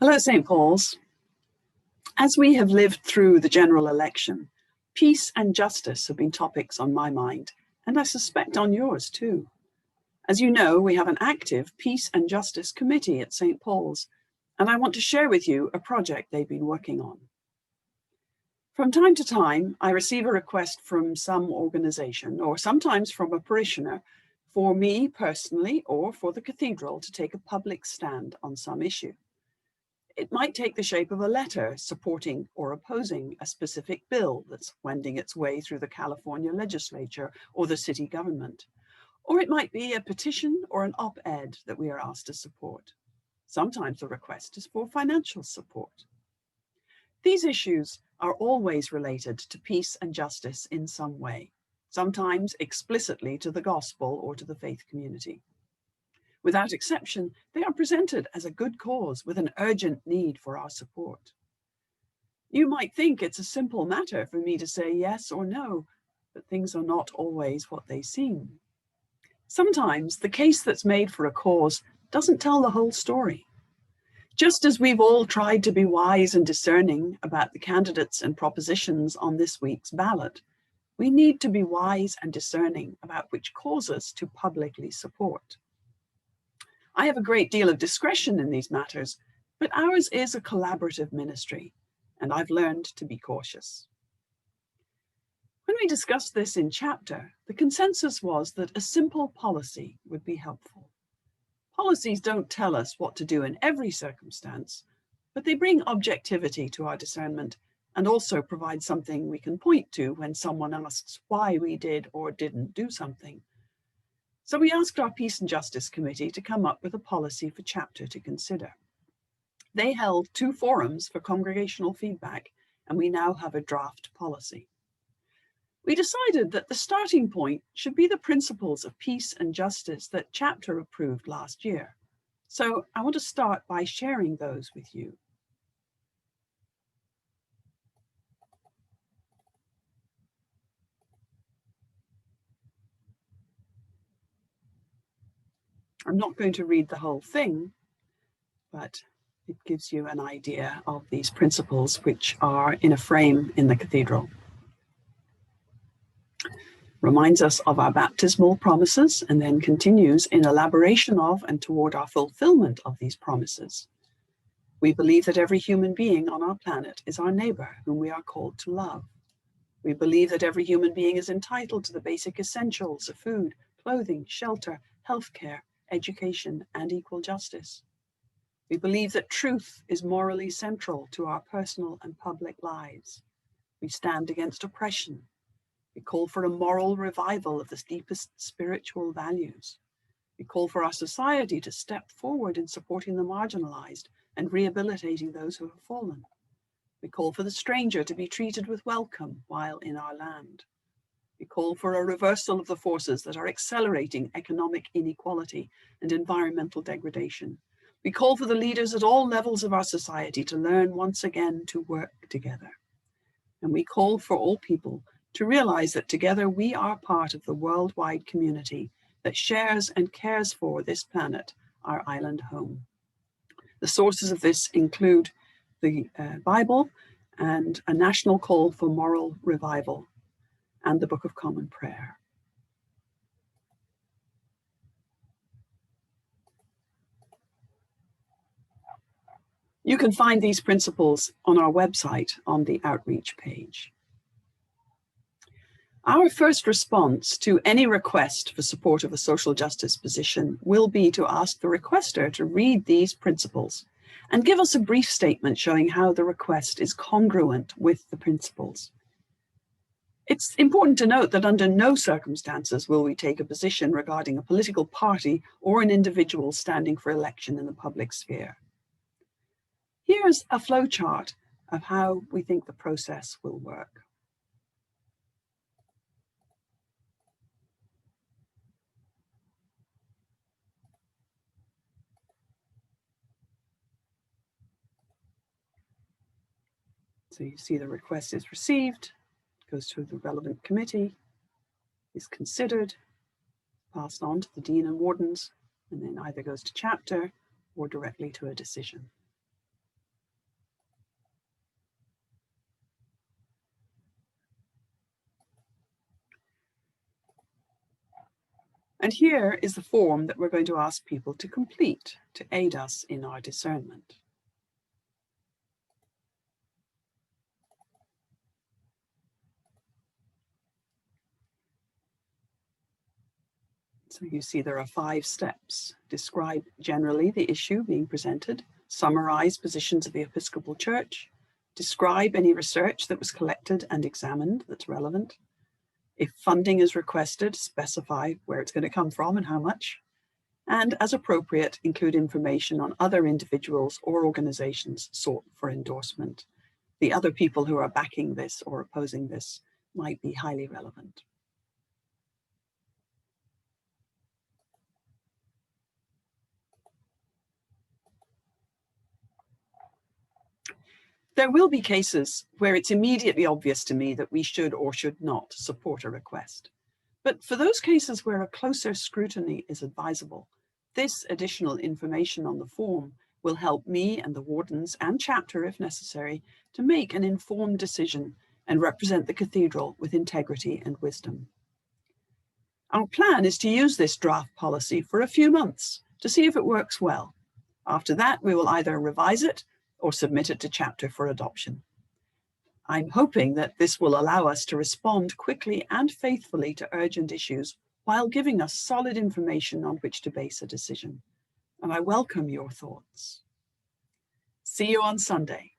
Hello, St. Paul's. As we have lived through the general election, peace and justice have been topics on my mind, and I suspect on yours too. As you know, we have an active Peace and Justice Committee at St. Paul's, and I want to share with you a project they've been working on. From time to time, I receive a request from some organization, or sometimes from a parishioner, for me personally or for the cathedral to take a public stand on some issue. It might take the shape of a letter supporting or opposing a specific bill that's wending its way through the California legislature or the city government. Or it might be a petition or an op-ed that we are asked to support. Sometimes the request is for financial support. These issues are always related to peace and justice in some way, sometimes explicitly to the gospel or to the faith community. Without exception, they are presented as a good cause with an urgent need for our support. You might think it's a simple matter for me to say yes or no, but things are not always what they seem. Sometimes the case that's made for a cause doesn't tell the whole story. Just as we've all tried to be wise and discerning about the candidates and propositions on this week's ballot, we need to be wise and discerning about which causes to publicly support. I have a great deal of discretion in these matters, but ours is a collaborative ministry, and I've learned to be cautious. When we discussed this in chapter, the consensus was that a simple policy would be helpful. Policies don't tell us what to do in every circumstance, but they bring objectivity to our discernment and also provide something we can point to when someone asks why we did or didn't do something. So we asked our Peace and Justice Committee to come up with a policy for chapter to consider. They held 2 forums for congregational feedback, and we now have a draft policy. We decided that the starting point should be the principles of peace and justice that chapter approved last year. So I want to start by sharing those with you. I'm not going to read the whole thing, but it gives you an idea of these principles which are in a frame in the cathedral. Reminds us of our baptismal promises and then continues in elaboration of and toward our fulfillment of these promises. We believe that every human being on our planet is our neighbor whom we are called to love. We believe that every human being is entitled to the basic essentials of food, clothing, shelter, healthcare, education, and equal justice. We believe that truth is morally central to our personal and public lives. We stand against oppression. We call for a moral revival of the deepest spiritual values. We call for our society to step forward in supporting the marginalized and rehabilitating those who have fallen. We call for the stranger to be treated with welcome while in our land. We call for a reversal of the forces that are accelerating economic inequality and environmental degradation. We call for the leaders at all levels of our society to learn once again to work together. And we call for all people to realize that together we are part of the worldwide community that shares and cares for this planet, our island home. The sources of this include the Bible and a national call for moral revival and the Book of Common Prayer. You can find these principles on our website on the outreach page. Our first response to any request for support of a social justice position will be to ask the requester to read these principles and give us a brief statement showing how the request is congruent with the principles. It's important to note that under no circumstances will we take a position regarding a political party or an individual standing for election in the public sphere. Here's a flowchart of how we think the process will work. So you see the request is received, goes to the relevant committee, is considered, passed on to the dean and wardens, and then either goes to chapter or directly to a decision. And here is the form that we're going to ask people to complete to aid us in our discernment. So you see there are 5 steps. Describe generally the issue being presented, summarize positions of the Episcopal Church, describe any research that was collected and examined that's relevant. If funding is requested, specify where it's going to come from and how much. And as appropriate, include information on other individuals or organizations sought for endorsement. The other people who are backing this or opposing this might be highly relevant. There will be cases where it's immediately obvious to me that we should or should not support a request. But for those cases where a closer scrutiny is advisable, this additional information on the form will help me and the wardens and chapter, if necessary, to make an informed decision and represent the cathedral with integrity and wisdom. Our plan is to use this draft policy for a few months to see if it works well. After that, we will either revise it or submit it to chapter for adoption. I'm hoping that this will allow us to respond quickly and faithfully to urgent issues while giving us solid information on which to base a decision. And I welcome your thoughts. See you on Sunday.